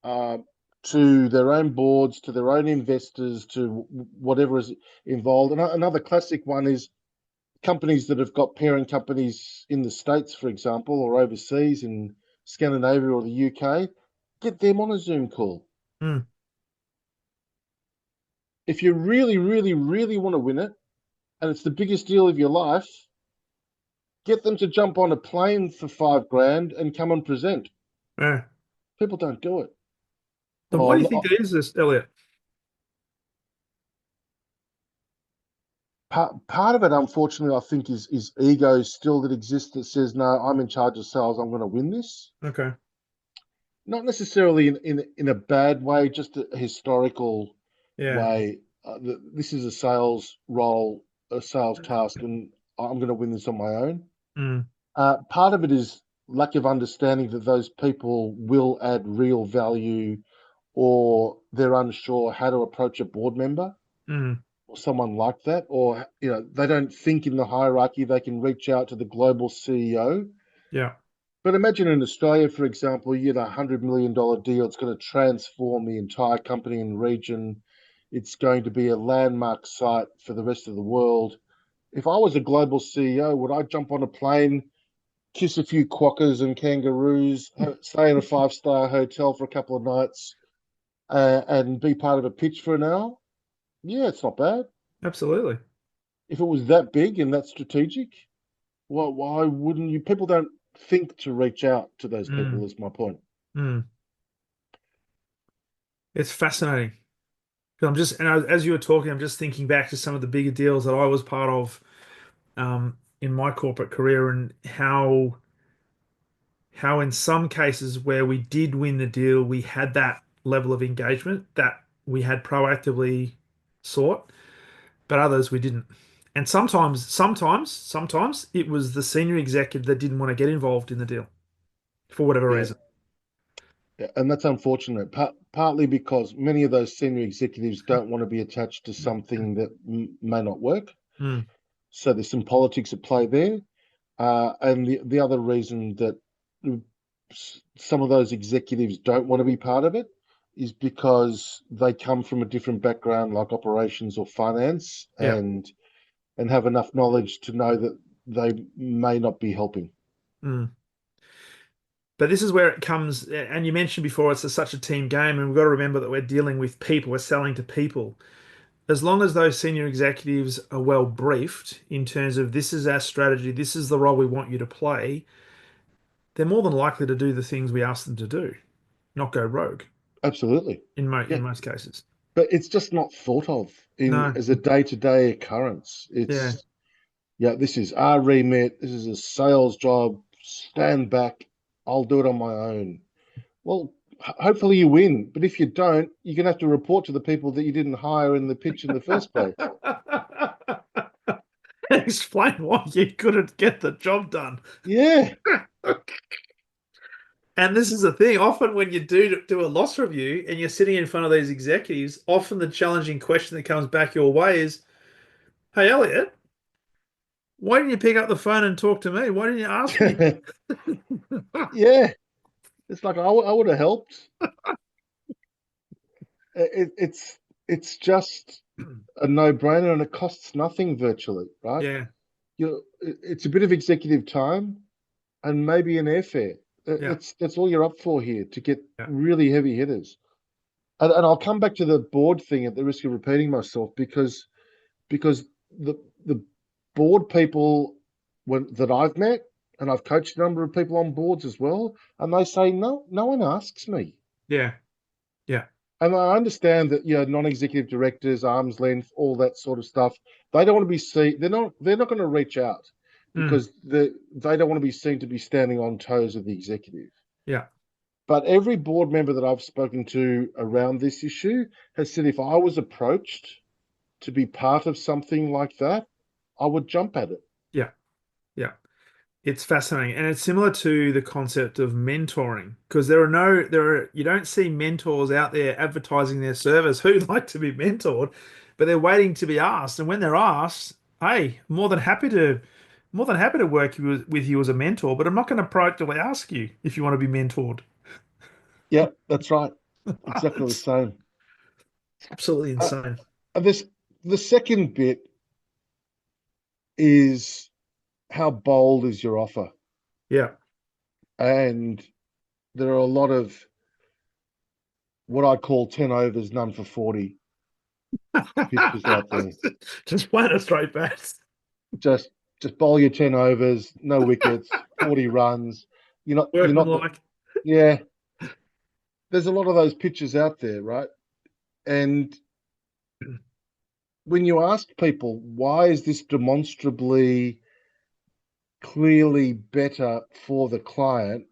uh, to their own boards, to their own investors, to whatever is involved. And another classic one is companies that have got parent companies in the States, for example, or overseas in Scandinavia or the UK. Get them on a Zoom call. Mm, If you really, really, really want to win it, and it's the biggest deal of your life, get them to jump on a plane for 5 grand and come and present. yeah. People don't do it. So why Oh, do you think no, it is this, Elliot? part of it, unfortunately, I think is ego still that exists that says, no, I'm in charge of sales. I'm going to win this. Okay. Not necessarily in a bad way, just a historical Yeah. way. This is a sales role, a sales task, and I'm going to win this on my own. Mm, Part of it is lack of understanding that those people will add real value, or they're unsure how to approach a board member, mm, or someone like that, or they don't think in the hierarchy. They can reach out to the global CEO. Yeah. But imagine in Australia, for example, you get $100 million deal. It's going to transform the entire company and region. It's going to be a landmark site for the rest of the world. If I was a global CEO, would I jump on a plane, kiss a few quokkas and kangaroos, stay in a five-star hotel for a couple of nights, and be part of a pitch for an hour? Yeah, it's not bad. Absolutely. If it was that big and that strategic, well, why wouldn't you? People don't think to reach out to those people, Mm, is my point. mm. It's fascinating. 'Cause as you were talking, I'm just thinking back to some of the bigger deals that I was part of in my corporate career, and how in some cases where we did win the deal, we had that level of engagement that we had proactively sought, but others we didn't. And sometimes it was the senior executive that didn't want to get involved in the deal for whatever Yeah, reason. yeah, and that's unfortunate. Partly because many of those senior executives don't want to be attached to something that may not work. Mm, So there's some politics at play there. And the other reason that some of those executives don't want to be part of it is because they come from a different background, like operations or finance, yeah. and have enough knowledge to know that they may not be helping. Mm. But this is where it comes, and you mentioned before, such a team game, and we've got to remember that we're dealing with people, we're selling to people. As long as those senior executives are well briefed in terms of this is our strategy, this is the role we want you to play, they're more than likely to do the things we ask them to do, not go rogue Absolutely. in Yeah. most cases. But it's just not thought of in No, as a day-to-day occurrence. yeah, Yeah, this is our remit. This is a sales job. Stand back. I'll do it on my own. Well, hopefully you win. But if you don't, you're going to have to report to the people that you didn't hire in the pitch in the first place. explain why you couldn't get the job done. Yeah, And this is the thing. Often, when you do a loss review and you're sitting in front of these executives, often the challenging question that comes back your way is, "Hey, Elliot, why didn't you pick up the phone and talk to me? Why didn't you ask me?" yeah. It's like I would have helped. It's just a no-brainer, and it costs nothing virtually, right? Yeah, It's a bit of executive time and maybe an airfare. yeah, That's all you're up for here to get yeah, really heavy hitters. And I'll come back to the board thing at the risk of repeating myself because the board people that I've met, and I've coached a number of people on boards as well, and they say no one asks me. yeah, yeah. And I understand that non-executive directors, arm's length, all that sort of stuff. They don't want to be seen. They're not going to reach out Mm, because they don't want to be seen to be standing on toes of the executive. yeah, But every board member that I've spoken to around this issue has said if I was approached to be part of something like that, I would jump at it. yeah, yeah. It's fascinating, and it's similar to the concept of mentoring because you don't see mentors out there advertising their service who'd like to be mentored, but they're waiting to be asked. And when they're asked, hey, more than happy to work with you as a mentor, but I'm not going to proactively ask you if you want to be mentored. Yeah, that's right. Exactly the It's same. absolutely Uh, insane. this the second bit is how bold is your offer, Yeah. and there are a lot of what I call 10 overs, none for 40 pitches out there. Just playing a straight bat. Just just bowl your 10 overs, no wickets, 40 runs. You're not Workmanlike. yeah. There's a lot of those pitches out there, right? And when you ask people why is this demonstrably clearly better for the client,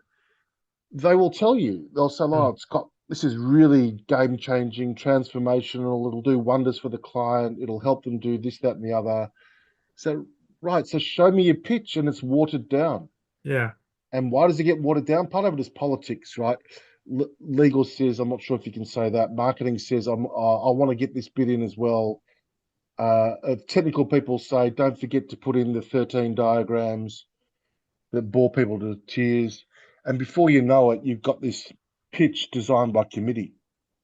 they will tell you. They'll say, "Oh, Mm, this is really game changing, transformational. It'll do wonders for the client. It'll help them do this, that, and the other." So, right. So, show me your pitch, and it's watered down. yeah. And why does it get watered down? Part of it is politics, right? Legal says, I'm not sure if you can say that. Marketing says, I want to get this bid in as well. Technical people say, don't forget to put in the 13 diagrams that bore people to tears. And before you know it, you've got this pitch designed by committee.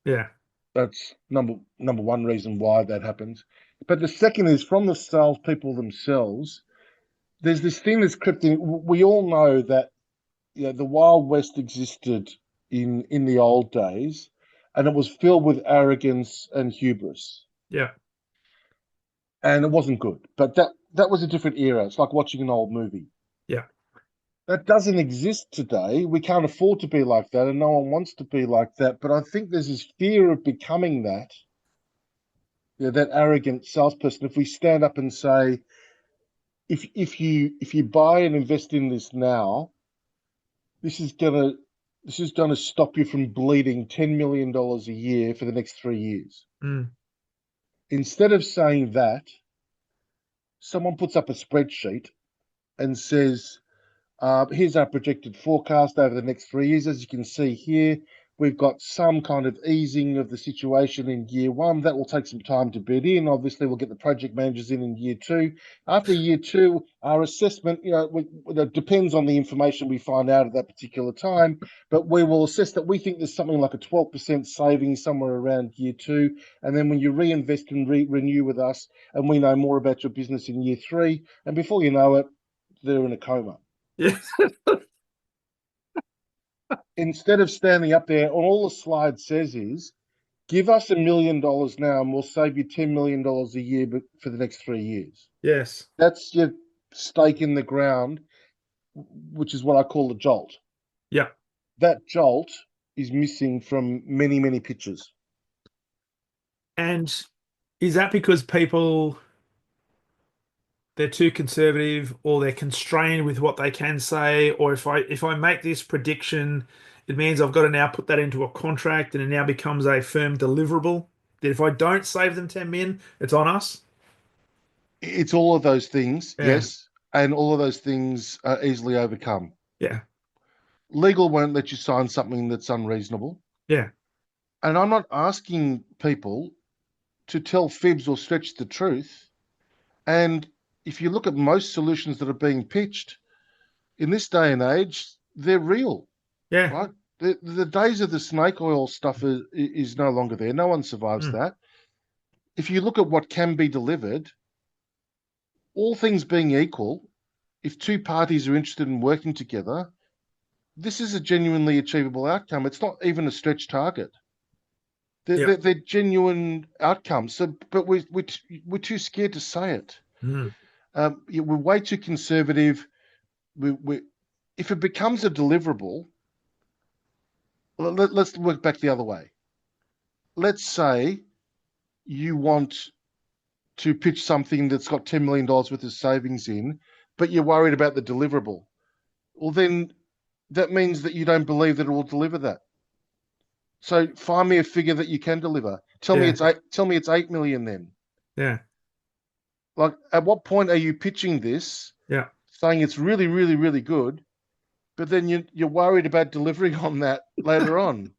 Yeah. That's number one reason why that happens. But the second is from the salespeople themselves. There's this thing that's crept in. We all know that the Wild West existed in the old days, and it was filled with arrogance and hubris, Yeah. and it wasn't good. But that was a different era. It's like watching an old movie. Yeah. That doesn't exist today. We can't afford to be like that, and no one wants to be like that. But I think there's this fear of becoming that, that arrogant salesperson. If we stand up and say, if you buy and invest in this now, this is gonna this is gonna stop you from bleeding $10 million a year for the next 3 years. Mm. Instead of saying that, someone puts up a spreadsheet and says, here's our projected forecast over the next 3 years. As you can see here, we've got some kind of easing of the situation in year one. That will take some time to bed in. Obviously, we'll get the project managers in year two. After year two, our assessment, it depends on the information we find out at that particular time, but we will assess that we think there's something like a 12% saving somewhere around year two. And then when you reinvest and renew with us, and we know more about your business in year three, and before you know it, they're in a coma. Yeah. Instead of standing up there, all the slide says is, give us $1 million now and we'll save you $10 million a year for the next 3 years. Yes. That's your stake in the ground, which is what I call the jolt. Yeah. That jolt is missing from many, many pitches. And is that because people they're too conservative or they're constrained with what they can say, or if I make this prediction, it means I've got to now put that into a contract and it now becomes a firm deliverable. That if I don't save them 10 million, it's on us. It's all of those things, Yeah. yes, and all of those things are easily overcome. Yeah. Legal won't let you sign something that's unreasonable. Yeah. And I'm not asking people to tell fibs or stretch the truth. And if you look at most solutions that are being pitched in this day and age, they're real, Yeah. right? The days of the snake oil stuff is no longer there. No one survives Mm. that. If you look at what can be delivered, all things being equal, if two parties are interested in working together, this is a genuinely achievable outcome. It's not even a stretch target. Yeah. They're genuine outcomes. So, but we're too scared to say it. Mm. We're way too conservative. We if it becomes a deliverable, let's work back the other way. Let's say you want to pitch something that's got $10 million worth of savings in, but you're worried about the deliverable. Well, then that means that you don't believe that it will deliver that. So find me a figure that you can deliver. Tell me Yeah. it's eight. Tell me it's 8 million then. Yeah. Like, at what point are you pitching this, Yeah. saying it's really, really, really good, but then you're worried about delivering on that later on?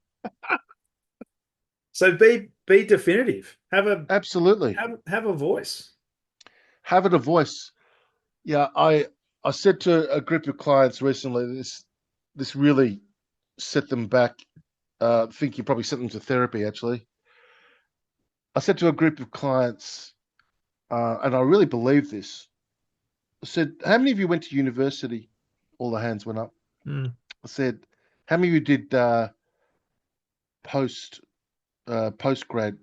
So be definitive. Have a Absolutely. have a voice. Have it a voice. Yeah, I said to a group of clients recently, this really set them back. I think you probably sent them to therapy, actually. I said to a group of clients, and I really believe this. I said, how many of you went to university? All the hands went up. Mm. I said, how many of you did post postgrad?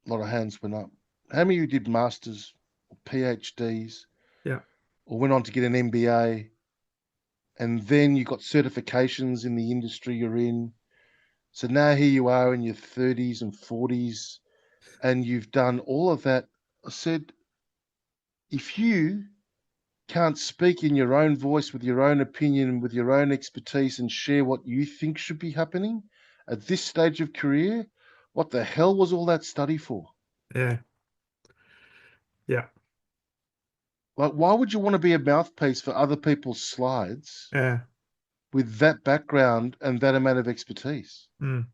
A lot of hands went up. How many of you did masters, or PhDs, Yeah. or went on to get an MBA? And then you got certifications in the industry you're in. So now here you are in your 30s and 40s, and you've done all of that. I said, if you can't speak in your own voice with your own opinion and with your own expertise and share what you think should be happening at this stage of career, what the hell was all that study for? Yeah. Yeah. Like, why would you want to be a mouthpiece for other people's slides Yeah. with that background and that amount of expertise? Mm.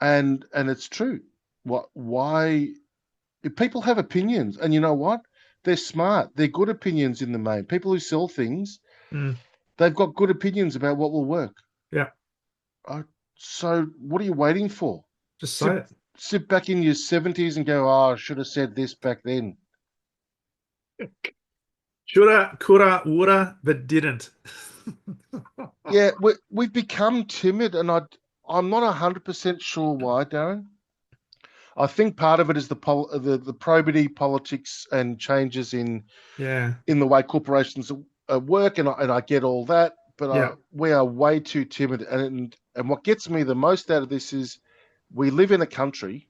And it's true. Why? If people have opinions, and you know what? They're smart. They're good opinions in the main. People who sell things, Mm, they've got good opinions about what will work. yeah, Uh, so what are you waiting for? just Sit say it. sit back in your 70s and go, oh, I should have said this back then. Shoulda, coulda, woulda, but didn't. Yeah, we've become timid, and I'm not 100% sure why, Darren. I think part of it is the probity politics and changes Yeah, in the way corporations work, and I get all that, but yeah, we are way too timid. And what gets me the most out of this is we live in a country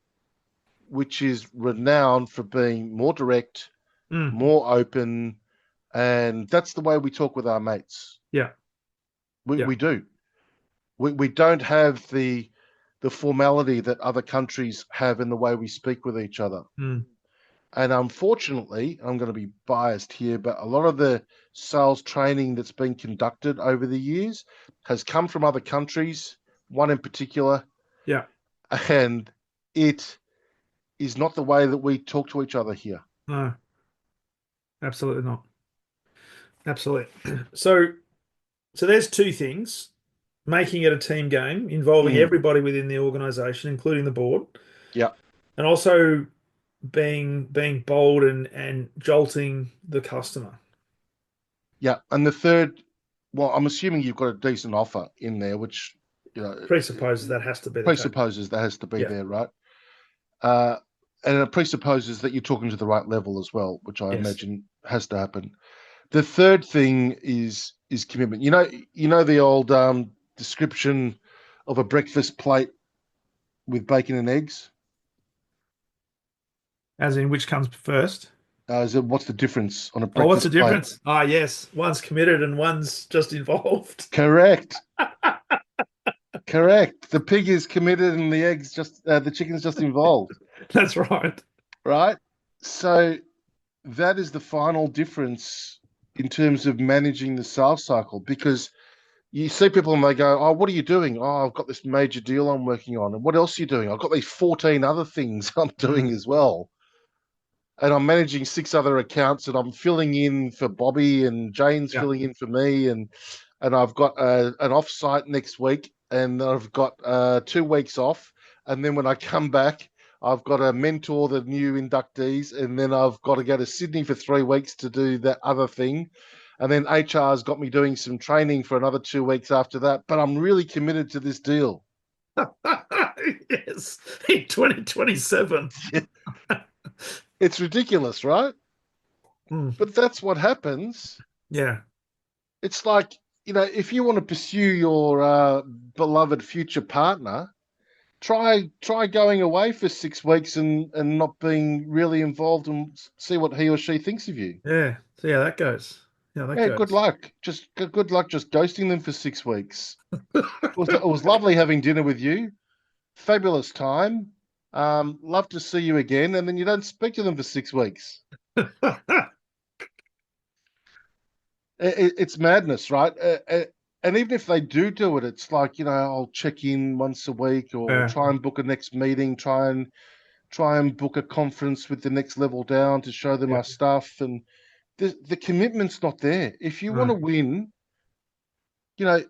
which is renowned for being more direct, mm, more open, and that's the way we talk with our mates. yeah, yeah, We do. We don't have the formality that other countries have in the way we speak with each other. mm, And unfortunately, I'm going to be biased here, but a lot of the sales training that's been conducted over the years has come from other countries, one in particular, yeah. and it is not the way that we talk to each other here. No, absolutely not. Absolutely. So there's two things: making it a team game involving Mm, everybody within the organization, including the board, yeah, and also being bold and jolting the customer. yeah. And the third, well, I'm assuming you've got a decent offer in there, which you know Presupposes that has to be the case. presupposes that has to be Yeah. there, right? Uh, and it presupposes that you're talking to the right level as well, which I Yes. imagine has to happen. The third thing is commitment. You know the old description of a breakfast plate with bacon and eggs. As in which comes first? What's the difference on a Oh, what's the breakfast plate? difference? Ah, yes. One's committed and one's just involved. Correct, correct. The pig is committed and the chicken's just involved, That's right. right? So that is the final difference in terms of managing the sales cycle because you see people and they go, oh, what are you doing? Oh, I've got this major deal I'm working on. And what else are you doing? I've got these 14 other things I'm doing Mm, as well. And I'm managing 6 other accounts and I'm filling in for Bobby and Jane's yeah. filling in for me. And I've got an off-site next week and I've got 2 weeks off. And then when I come back, I've got to mentor the new inductees. And then I've got to go to Sydney for 3 weeks to do that other thing. And then HR's got me doing some training for another 2 weeks after that. But I'm really committed to this deal. Yes. In 2027. It's ridiculous, right? Mm, But that's what happens. yeah. It's like, if you want to pursue your beloved future partner, try going away for 6 weeks and not being really involved and see what he or she thinks of you. Yeah. See how that goes. Yeah, that Yeah, good goes. luck. Just good luck just ghosting them for 6 weeks. It was lovely having dinner with you. Fabulous time. Love to see you again, and then you don't speak to them for 6 weeks. It's madness, right? And even if they do it, it's like I'll check in once a week or Yeah. try and book a next meeting, try and book a conference with the next level down to show them Yeah. our stuff, and the commitment's not there. If you want No. to win, you know,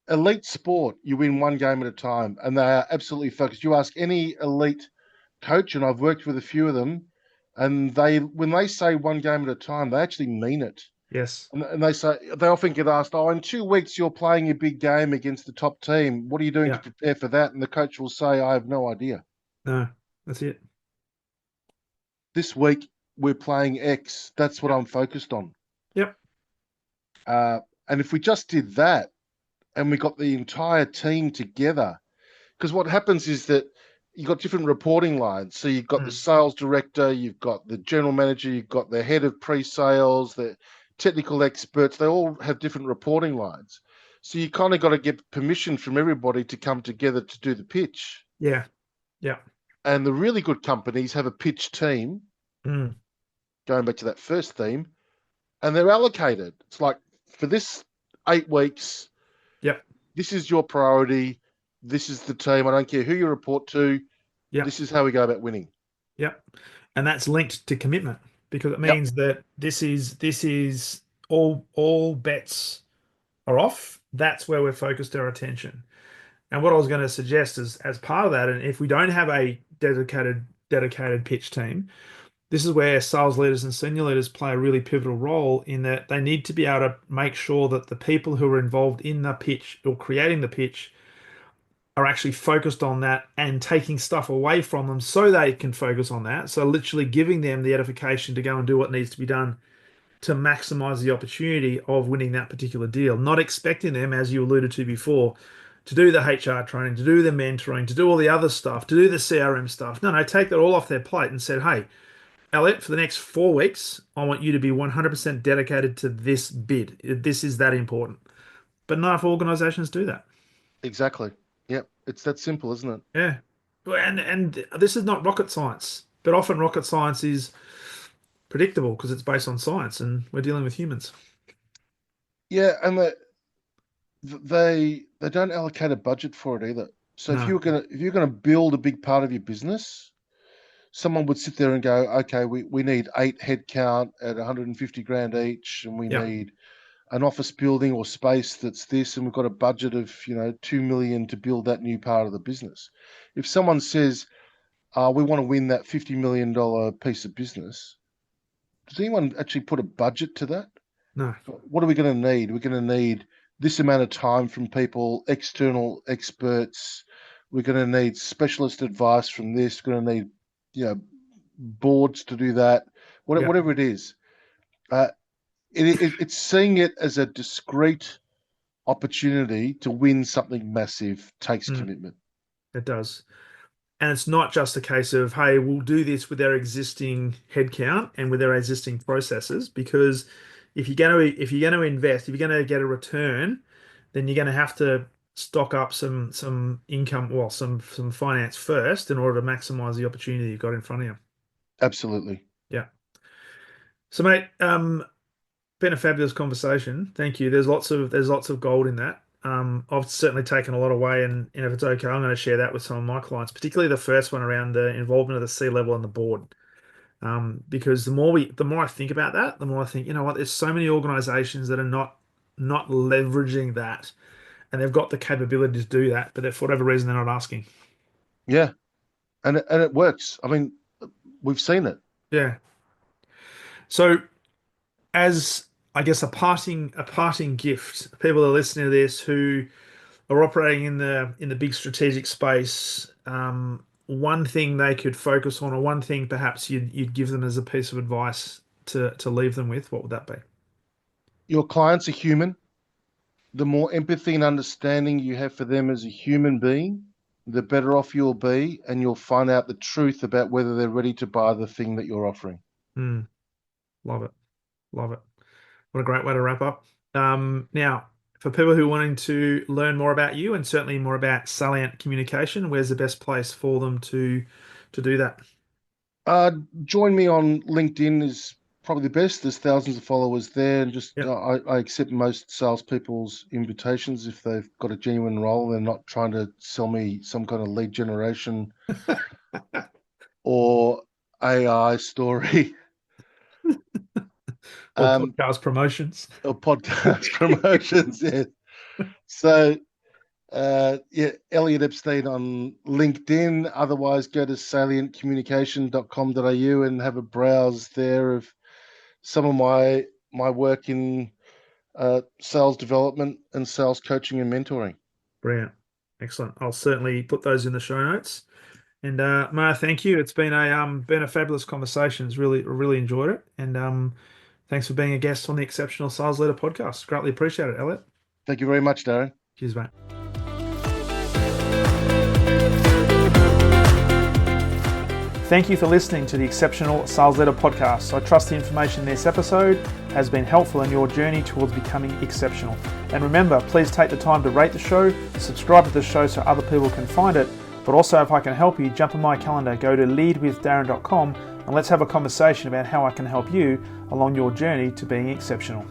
elite sport, you win one game at a time, and they are absolutely focused. You ask any elite coach, and I've worked with a few of them, and when they say one game at a time, they actually mean it. Yes. And they often get asked, "Oh, in 2 weeks you're playing a big game against the top team. What are you doing to Yeah. prepare for that?" And the coach will say, "I have no idea. No. That's it. This week we're playing X. That's what Yep. I'm focused on." Yep. And if we just did that, and we got the entire team together, because what happens is that you've got different reporting lines. So you've got the Mm, sales director, you've got the general manager, you've got the head of pre-sales, the technical experts. They all have different reporting lines. So you kind of got to get permission from everybody to come together to do the pitch. yeah. Yeah. And the really good companies have a pitch team, Mm, going back to that first theme, and they're allocated. It's like for this 8 weeks, yep. this is your priority. This is the team. I don't care who you report to. Yep. This is how we go about winning. Yep. and that's linked to commitment because it Yep, means that this is all bets are off. That's where we're focused our attention. And what I was going to suggest is, as part of that, and if we don't have a dedicated pitch team, this is where sales leaders and senior leaders play a really pivotal role in that they need to be able to make sure that the people who are involved in the pitch or creating the pitch are actually focused on that and taking stuff away from them so they can focus on that. So literally giving them the edification to go and do what needs to be done to maximize the opportunity of winning that particular deal, not expecting them, as you alluded to before, to do the HR training, to do the mentoring, to do all the other stuff, to do the CRM stuff. No, take that all off their plate and said, hey, Elliot, for the next 4 weeks, I want you to be 100% dedicated to this bid. This is that important. But not enough organizations do that. exactly. Yep, it's that simple, isn't it? Yeah. And this is not rocket science, but often rocket science is predictable because it's based on science and we're dealing with humans. Yeah, and they don't allocate a budget for it either. So No. if you're gonna build a big part of your business, someone would sit there and go, okay, we need 8 headcount at 150 grand each, and we Yeah. need an office building or space that's this, and we've got a budget of 2 million to build that new part of the business. If someone says, we want to win that $50 million piece of business, does anyone actually put a budget to that? No. What are we going to need? We're going to need this amount of time from people, external experts. We're going to need specialist advice from this. We're going to need, boards to do that. Yeah. Whatever it is, it's seeing it as a discrete opportunity to win something massive takes Mm, commitment. it does. And it's not just a case of, hey, we'll do this with our existing headcount and with our existing processes, because if you're going to invest, if you're going to get a return, then you're going to have to stock up some income, well, some finance first in order to maximize the opportunity you've got in front of you. Absolutely. Yeah. So, mate, been a fabulous conversation. Thank you. There's lots of gold in that. I've certainly taken a lot away, and if it's okay, I'm going to share that with some of my clients, particularly the first one around the involvement of the C level and the board. Because the more I think about that, the more I think, you know what, there's so many organizations that are not leveraging that, and they've got the capability to do that, but for whatever reason, they're not asking. Yeah, and it works. I mean, we've seen it. Yeah. So, as I guess a parting gift, people that are listening to this who are operating in the big strategic space, one thing they could focus on, or one thing perhaps you'd give them as a piece of advice to leave them with, what would that be? Your clients are human. The more empathy and understanding you have for them as a human being, the better off you'll be, and you'll find out the truth about whether they're ready to buy the thing that you're offering. Mm, love it. Love it. What a great way to wrap up. Now, for people who are wanting to learn more about you and certainly more about Salient Communication, where's the best place for them to do that? Uh, Join me on LinkedIn is probably the best. There's thousands of followers there, and just Yep. I accept most salespeople's invitations if they've got a genuine role. They're not trying to sell me some kind of lead generation or AI story. Or um, podcast promotions. or podcast promotions. Yeah. So, yeah, Elliot Epstein on LinkedIn. Otherwise, go to salientcommunication.com.au and have a browse there of some of my work in sales development and sales coaching and mentoring. Brilliant. Excellent. I'll certainly put those in the show notes. And Maya, thank you. It's been a fabulous conversation. It's really enjoyed it. And thanks for being a guest on the Exceptional Sales Leader podcast. Greatly appreciate it, Elliot. Thank you very much, Darren. Cheers, mate. Thank you for listening to the Exceptional Sales Leader podcast. I trust the information in this episode has been helpful in your journey towards becoming exceptional. And remember, please take the time to rate the show, subscribe to the show so other people can find it. But also, if I can help you, jump on my calendar, go to leadwithdarren.com and let's have a conversation about how I can help you along your journey to being exceptional.